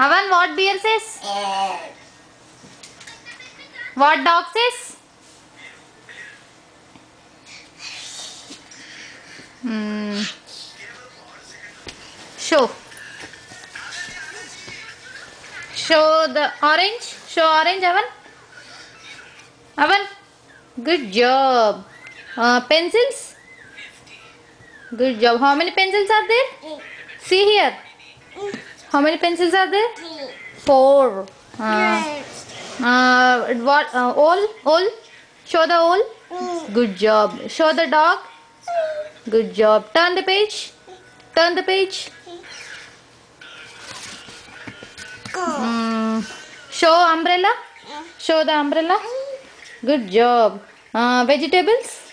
Avan, what bear says? What dog says? Show. Show the orange. Show orange, Avan. Avan. Good job. Pencils. Good job. How many pencils are there? See here. How many pencils are there? 4. What? All? All? Show the all. Good job. Show the dog. Good job. Turn the page. Turn the page. Show umbrella. Show the umbrella. Good job. Vegetables.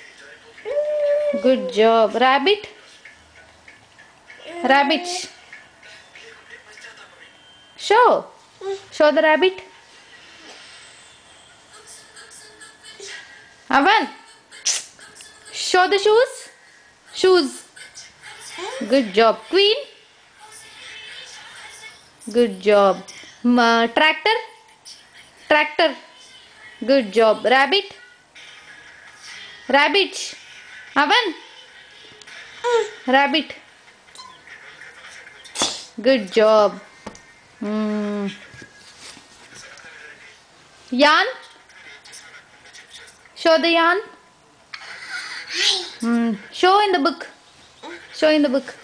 Good job. Rabbit. Rabbit. Show. Show the rabbit. Avan. Show the shoes. Shoes. Good job. Queen. Good job. Tractor. Tractor. Good job. Rabbit. Rabbit. Avan. Rabbit. Good job. Yarn. Show the yarn. Show in the book. Show in the book.